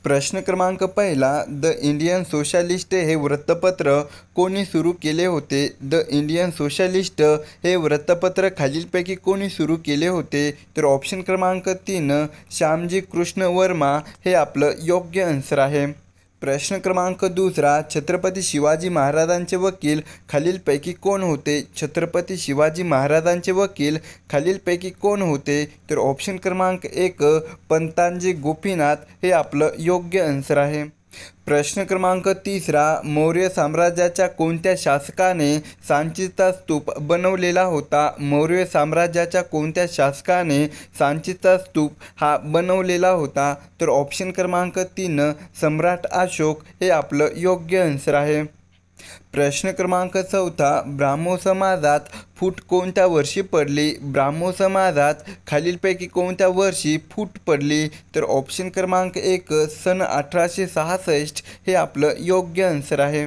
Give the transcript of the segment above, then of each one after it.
प्रश्न क्रमांक पहिला, द इंडियन सोशलिस्ट हे वृत्तपत्र कोणी सुरू केले होते? द इंडियन सोशलिस्ट हे वृत्तपत्र खालीलपैकी कोणी सुरू केले होते? तर ऑप्शन क्रमांक 3, श्यामजी कृष्ण वर्मा हे आपलं योग्य आन्सर आहे. प्रश्न क्रमांक दुसरा, छत्रपती शिवाजी महाराजांचे वकील खालीलपैकी कोण होते? छत्रपती शिवाजी महाराजांचे वकील खालीलपैकी कोण होते? तर ऑप्शन क्रमांक 1, पंतांजी गोपीनाथ हे आपलं योग्य आन्सर आहे. प्रश्न क्रमांक तिसरा, मौर्य साम्राज्याच्या कोणत्या शासकाने सांचीचा स्तूप बनवलेला होता? मौर्य साम्राज्याच्या कोणत्या शासकाने सांचीचा स्तूप हा बनवलेला होता? तर ऑप्शन क्रमांक 3, सम्राट अशोक हे आपलं योग्य आन्सर आहे. प्रश्न क्रमांक चौथा, ब्राह्मो समाजात फूट कोणत्या वर्षी पडली? ब्राह्मो समाजात खालीलपैकी कोणत्या वर्षी फूट पडली? तर ऑप्शन क्रमांक 1, सन 1866 हे आपलं योग्य आन्सर आहे.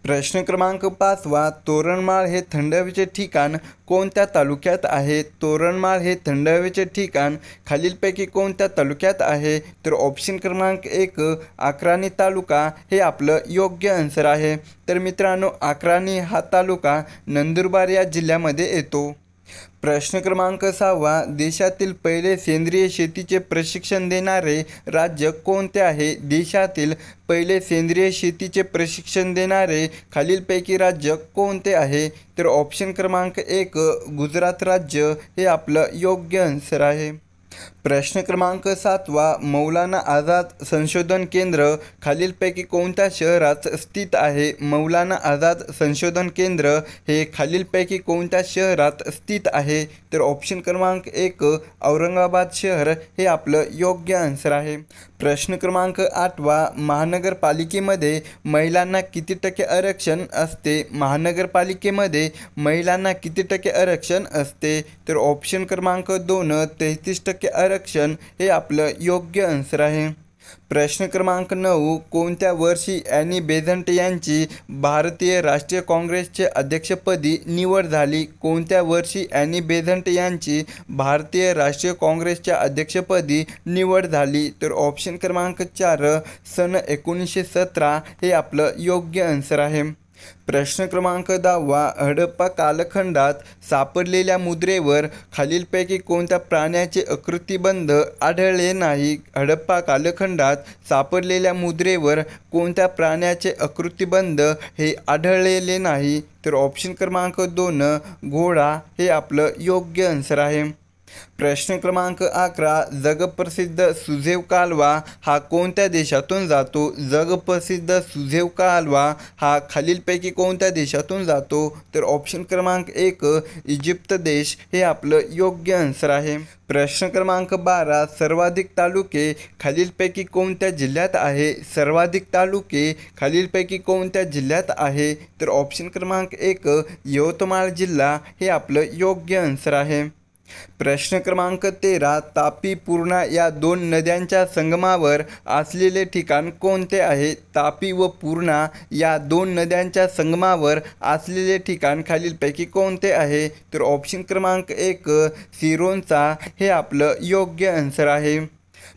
प्रश्न क्रमांक 5वा, तोरणमाळ हे थंड हवेचे ठिकाण कोणत्या तालुक्यात आहे? तोरणमाळ हे थंड हवेचे ठिकाण खालीलपैकी कोणत्या तालुक्यात आहे? तर ऑप्शन क्रमांक 1, अक्राणी तालुका हे आपलं योग्य आन्सर आहे. तर मित्रांनो, अक्राणी हा तालुका नंदुरबार या जिल्ह्यामध्ये येतो. प्रश्न क्रमांक 6वा, देशातील पहिले सेंद्रिय शेतीचे प्रशिक्षण देणारे राज्य कोणते आहे? देशातील पहिले सेंद्रिय शेतीचे प्रशिक्षण देणारे खालीलपैकी राज्य कोणते आहे? तर ऑप्शन क्रमांक 1, गुजरात राज्य हे आपलं योग्य आन्सर आहे. प्रश्न क्रमांक 7वा, मौलाना आझाद संशोधन केंद्र खालीलपैकी कोणत्या शहरात स्थित आहे? मौलाना आझाद संशोधन केंद्र हे खालीलपैकी कोणत्या शहरात स्थित आहे? तर ऑप्शन क्रमांक 1, औरंगाबाद शहर हे आपलं योग्य आन्सर आहे. प्रश्न क्रमांक 8वा, महानगरपालिकेमध्ये महिलांना किती टक्के आरक्षण असते? महानगरपालिकेमध्ये महिलांना किती टक्के आरक्षण असते? तर ऑप्शन क्रमांक 2, 33% आरक्षण हे आपलं योग्य आन्सर आहे. प्रश्न क्रमांक 9, कोणत्या वर्षी ॲनी बेझंट यांची भारतीय राष्ट्रीय काँग्रेसचे अध्यक्षपदी निवड झाली? कोणत्या वर्षी ॲनी बेझंट यांची भारतीय राष्ट्रीय काँग्रेसच्या अध्यक्षपदी निवड झाली? तर ऑप्शन क्रमांक 4, सन 1917 हे आपलं योग्य आन्सर आहे. प्रश्न क्रमांक 10वा, हडप्पा कालखंडात सापडलेल्या मुद्रेवर खालीलपैकी कोणत्या प्राण्याचे आकृतिबंध आढळले नाही? हडप्पा कालखंडात सापडलेल्या मुद्रेवर कोणत्या प्राण्याचे आकृतिबंध हे आढळलेले नाही? तर ऑप्शन क्रमांक 2, घोडा हे आपलं योग्य आन्सर आहे. प्रश्न क्रमांक 11, जगप्रसिद्ध सुझेव कालवा हा कोणत्या देशातून जातो? जगप्रसिद्ध सुझेव कालवा हा खालीलपैकी कोणत्या देशातून जातो? तर ऑप्शन क्रमांक 1, इजिप्त देश हे आपलं योग्य आन्सर आहे. प्रश्न क्रमांक 12, सर्वाधिक तालुके खालीलपैकी कोणत्या जिल्ह्यात आहे? सर्वाधिक तालुके खालीलपैकी कोणत्या जिल्ह्यात आहे? तर ऑप्शन क्रमांक 1, यवतमाळ जिल्हा हे आपलं योग्य आन्सर आहे. प्रश्न क्रमांक 13, तापी पूर्णा या दोन नद्यांच्या संगमावर असलेले ठिकाण कोणते आहे? तापी व पूर्णा या दोन नद्यांच्या संगमावर असलेले ठिकाण खालीलपैकी कोणते आहे? तर ऑप्शन क्रमांक 1, सिरोंचा हे आपलं योग्य आन्सर आहे.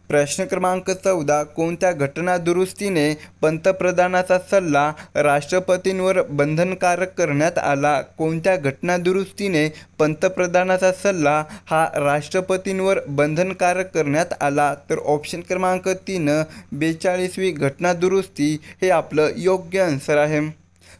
प्रश्न क्रमांक 14, कोणत्या घटना दुरुस्तीने पंतप्रधानाचा सल्ला राष्ट्रपतींवर बंधनकारक करण्यात आला? कोणत्या घटना दुरुस्तीने पंतप्रधानाचा सल्ला हा राष्ट्रपतींवर बंधनकारक करण्यात आला? तर ऑप्शन क्रमांक 3, 42वी घटना दुरुस्ती हे आपलं योग्य आन्सर आहे.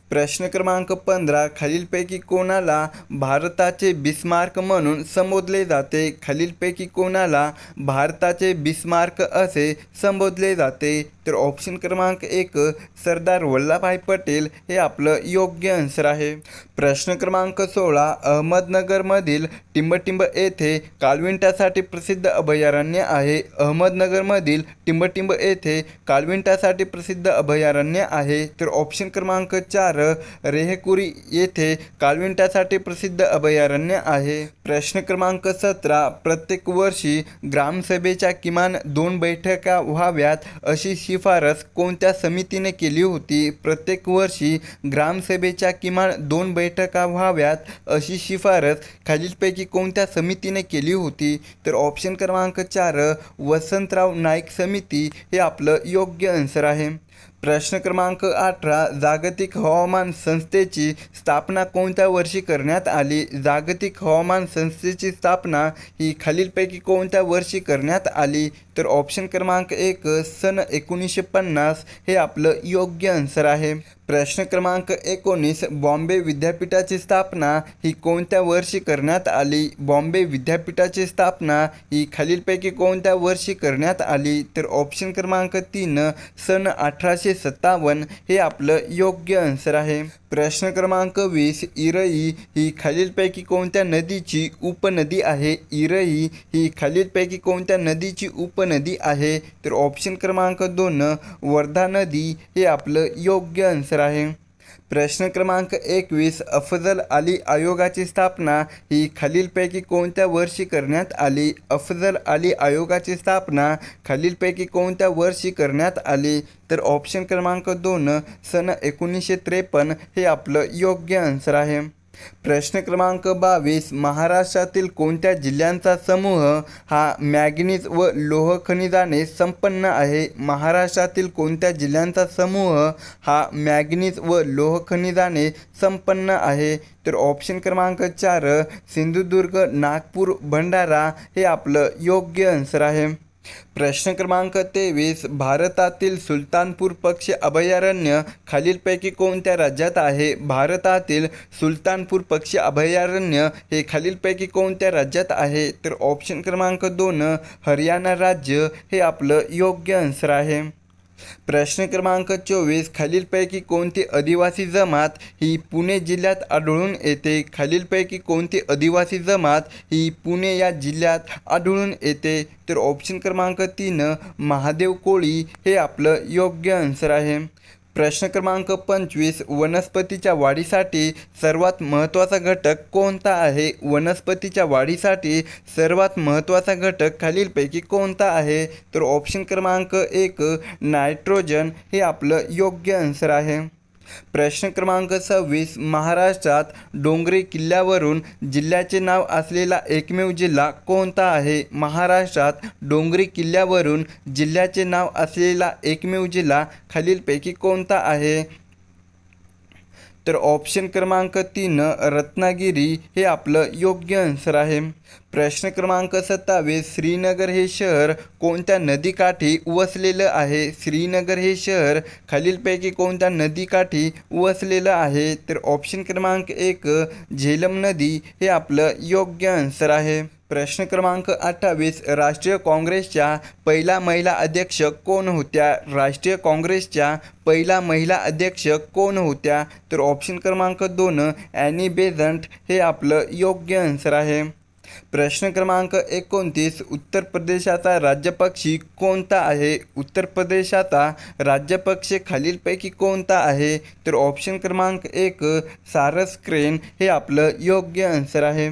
प्रश्न क्रमांक 15, खालीलपैकी कोणाला भारताचे बिस्मार्क म्हणून संबोधले जाते? खालीलपैकी कोणाला भारताचे बिस्मार्क असे संबोधले जाते? तर ऑप्शन क्रमांक 1, सरदार वल्लभभाई पटेल हे आपलं योग्य आन्सर आहे. प्रश्न क्रमांक 16, अहमदनगरमधील टिंबटिंब येथे काळविंटासाठी प्रसिद्ध अभयारण्य आहे. अहमदनगरमधील टिंबटिंब येथे काळविंटासाठी प्रसिद्ध अभयारण्य आहे. तर ऑप्शन क्रमांक 4, 4 रेहकुरी येथे काळविंटासाठी प्रसिद्ध अभयारण्य आहे. प्रश्न क्रमांक 17 प्रत्येक वर्षी ग्रामसभेच्या किमान 2 बैठका व्हाव्यात अशी शिफारस कोणत्या समितीने केली होती? प्रत्येक वर्षी ग्रामसभेच्या किमान 2 बैठका व्हाव्यात अशी शिफारस खालीलपैकी कोणत्या समितीने केली होती? तर ऑप्शन क्रमांक 4 वसंतराव नाईक समिती हे आपलं योग्य आन्सर आहे. प्रश्न क्रमांक 18 जागतिक हवामान संस्थेची स्थापना कोणत्या वर्षी करण्यात आली? जागतिक हवामान संस्थेची स्थापना ही खालीलपैकी कोणत्या वर्षी करण्यात आली? तर ऑप्शन क्रमांक 1 सन 1950 हे आपलं योग्य आन्सर आहे. प्रश्न क्रमांक 19 बॉम्बे विद्यापीठाची स्थापना ही कोणत्या वर्षी करण्यात आली? बॉम्बे विद्यापीठाची स्थापना ही खालीलपैकी कोणत्या वर्षी करण्यात आली? तर ऑप्शन क्रमांक 3 सन 1857 हे आपलं योग्य आन्सर आहे. प्रश्न क्रमांक 20 इरई ही खालीलपैकी कोणत्या नदीची उपनदी आहे? इरई ही खालीलपैकी कोणत्या नदीची उपनदी आहे? तर ऑप्शन क्रमांक 2 वर्धा नदी हे आपलं योग्य आन्सर आहे. प्रश्न क्रमांक 21 अफजल अली आयोगाची स्थापना ही खालीलपैकी कोणत्या वर्षी करण्यात आली? अफजल अली आयोगाची स्थापना खालीलपैकी कोणत्या वर्षी करण्यात आली? तर ऑप्शन क्रमांक 2 सन 1953 हे आपलं योग्य आन्सर आहे. प्रश्न क्रमांक 22 महाराष्ट्रातील कोणत्या जिल्ह्यांचा समूह हा मॅंगनीज व लोह खनिजाने संपन्न आहे? महाराष्ट्रातील कोणत्या जिल्ह्यांचा समूह हा मॅंगनीज व लोह खनिजाने संपन्न आहे? तर ऑप्शन क्रमांक 4 सिंधुदुर्ग, नागपूर, भंडारा हे आपलं योग्य आन्सर आहे. प्रश्न क्रमांक 23 भारतातील सुलतानपूर पक्षी अभयारण्य खालीलपैकी कोणत्या राज्यात आहे? भारतातील सुलतानपूर पक्षी अभयारण्य हे खालीलपैकी कोणत्या राज्यात आहे? तर ऑप्शन क्रमांक 2 हरियाणा राज्य हे आपलं योग्य आन्सर आहे. प्रश्न क्रमांक 24 खालीलपैकी कोणती आदिवासी जमात ही पुणे जिल्ह्यात आढळून येते? खालीलपैकी कोणती आदिवासी जमात ही पुणे या जिल्ह्यात आढळून येते? तर ऑप्शन क्रमांक 3 महादेव कोळी हे आपलं योग्य आन्सर आहे. प्रश्न क्रमांक 25 वनस्पतीच्या वाढीसाठी सर्वात महत्त्वाचा घटक कोणता आहे? वनस्पतीच्या वाढीसाठी सर्वात महत्त्वाचा घटक खालीलपैकी कोणता आहे? तर ऑप्शन क्रमांक 1 नायट्रोजन हे आपलं योग्य आन्सर आहे. प्रश्न क्रमांक 26 महाराष्ट्रात डोंगरी किल्ल्यावरून जिल्ह्याचे नाव असलेला एकमेव जिल्हा कोणता आहे? महाराष्ट्रात डोंगरी किल्ल्यावरून जिल्ह्याचे नाव असलेला एकमेव जिल्हा खालीलपैकी कोणता आहे? तर ऑप्शन क्रमांक 3 रत्नागिरी हे आपलं योग्य आन्सर आहे. प्रश्न क्रमांक 27 श्रीनगर हे शहर कोणत्या नदीकाठी वसलेलं आहे? श्रीनगर हे शहर खालीलपैकी कोणत्या नदीकाठी वसलेलं आहे? तर ऑप्शन क्रमांक 1 झेलम नदी हे आपलं योग्य आन्सर आहे. प्रश्न क्रमांक 28 राष्ट्रीय काँग्रेसच्या पहिल्या महिला अध्यक्ष कोण होत्या? राष्ट्रीय काँग्रेसच्या पहिल्या महिला अध्यक्ष कोण होत्या? तर ऑप्शन क्रमांक 2 ॲनी बेझंट हे आपलं योग्य आन्सर आहे. प्रश्न क्रमांक 29 उत्तर प्रदेशाचा राज्यपक्षी कोणता आहे? उत्तर प्रदेशाचा राज्यपक्षी खालीलपैकी कोणता आहे? तर ऑप्शन क्रमांक 1 सारस क्रेन हे आपलं योग्य आन्सर आहे.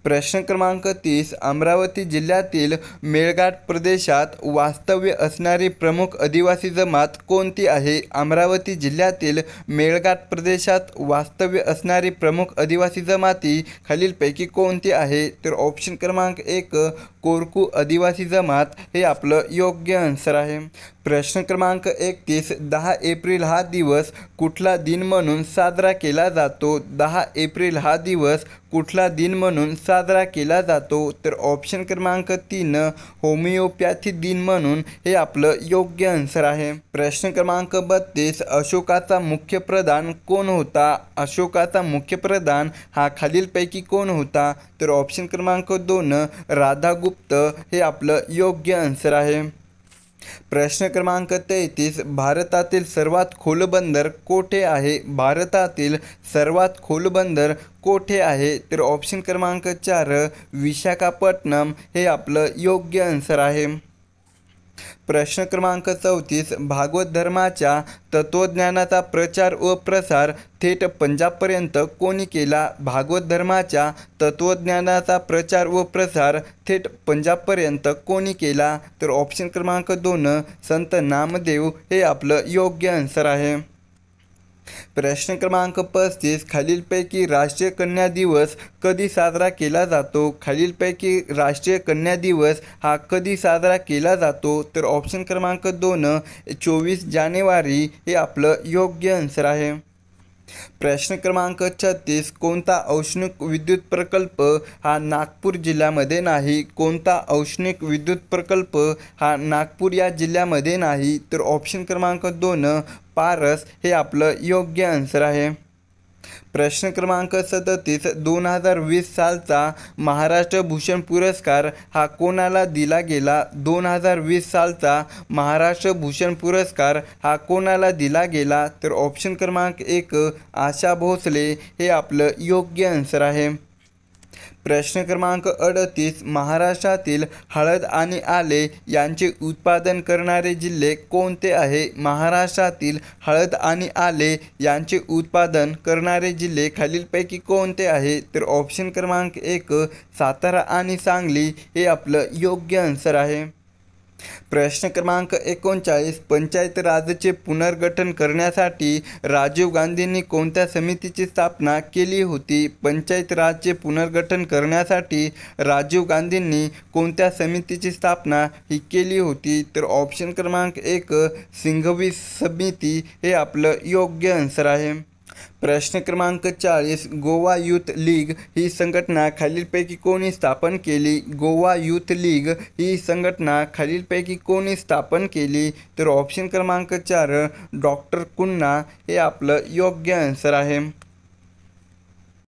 प्रश्न क्रमांक 30 अमरावती जिल्ह्यातील मेळघाट प्रदेशात वास्तव्य असणारी प्रमुख आदिवासी जमात कोणती आहे? अमरावती जिल्ह्यातील मेळघाट प्रदेशात वास्तव्य असणारी प्रमुख आदिवासी जमाती खालीलपैकी कोणती आहे? तर ऑप्शन क्रमांक 1 कोरकू आदिवासी जमात हे आपलं योग्य आन्सर आहे. प्रश्न क्रमांक 31 10 एप्रिल हा दिवस कुठला दिन म्हणून साजरा केला जातो? 10 एप्रिल हा दिवस कुठला दिन म्हणून साजरा केला जातो? तर ऑप्शन क्रमांक 3 होमिओपॅथी दिन म्हणून हे आपलं योग्य आन्सर आहे. प्रश्न क्रमांक 32 अशोकाचा मुख्य प्रधान कोण होता? अशोकाचा मुख्य प्रधान हा खालीलपैकी कोण होता? तर ऑप्शन क्रमांक 2 राधागुप्त हे आपलं योग्य आन्सर आहे. प्रश्न क्रमांक 33 भारतातील सर्वात खोल बंदर कोठे आहे? भारतातील सर्वात खोल बंदर कोठे आहे? तर ऑप्शन क्रमांक 4 विशाखापट्टणम हे आपलं योग्य आन्सर आहे. प्रश्न क्रमांक 34, भागवत धर्माच्या तत्त्वज्ञानाचा प्रचार व प्रसार थेट पंजाबपर्यंत कोणी केला? भागवत धर्माच्या तत्त्वज्ञानाचा प्रचार व प्रसार थेट पंजाबपर्यंत कोणी केला? तर ऑप्शन क्रमांक 2, संत नामदेव हे आपलं योग्य आन्सर आहे. प्रश्न क्रमांक 35, खालीलपैकी राष्ट्रीय कन्या दिवस कधी साजरा केला जातो? खालीलपैकी राष्ट्रीय कन्या दिवस हा कधी साजरा केला जातो? तर ऑप्शन क्रमांक 2, 24 जानेवारी हे आपलं योग्य आन्सर आहे. प्रश्न क्रमांक 36, कोणता औष्णिक विद्युत प्रकल्प हा नागपूर जिल्ह्यामध्ये नाही? कोणता औष्णिक विद्युत प्रकल्प हा नागपूर या जिल्ह्यामध्ये नाही? तर ऑप्शन क्रमांक 2, पारस हे आपलं योग्य आन्सर आहे. प्रश्न क्रमांक 37, 2020 सालचा महाराष्ट्र भूषण पुरस्कार हा कोणाला दिला गेला? 2020 सालचा महाराष्ट्र भूषण पुरस्कार हा कोणाला दिला गेला? तर ऑप्शन क्रमांक 1, आशा भोसले हे आपलं योग्य आन्सर आहे. प्रश्न क्रमांक 38, महाराष्ट्रातील हळद आणि आले यांचे उत्पादन करणारे जिल्हे कोणते आहे? महाराष्ट्रातील हळद आणि आले यांचे उत्पादन करणारे जिल्हे खालीलपैकी कोणते आहे? तर ऑप्शन क्रमांक 1, सातारा आणि सांगली हे आपलं योग्य आन्सर आहे. प्रश्न क्रमांक 39, पंचायत राजचे पुनर्गठन करण्यासाठी राजीव गांधींनी कोणत्या समितीची स्थापना केली होती? पंचायत राजचे पुनर्गठन करण्यासाठी राजीव गांधींनी कोणत्या समितीची स्थापना ही केली होती? तर ऑप्शन क्रमांक 1, सिंघवी समिती हे आपलं योग्य आन्सर आहे. प्रश्न क्रमांक 40, गोवा यूथ लीग ही संघटना खालीलपैकी कोणी स्थापन केली? गोवा यूथ लीग ही संघटना खालीलपैकी कोणी स्थापन केली? तर ऑप्शन क्रमांक 4, डॉक्टर कुन्ना हे आपलं योग्य आन्सर आहे.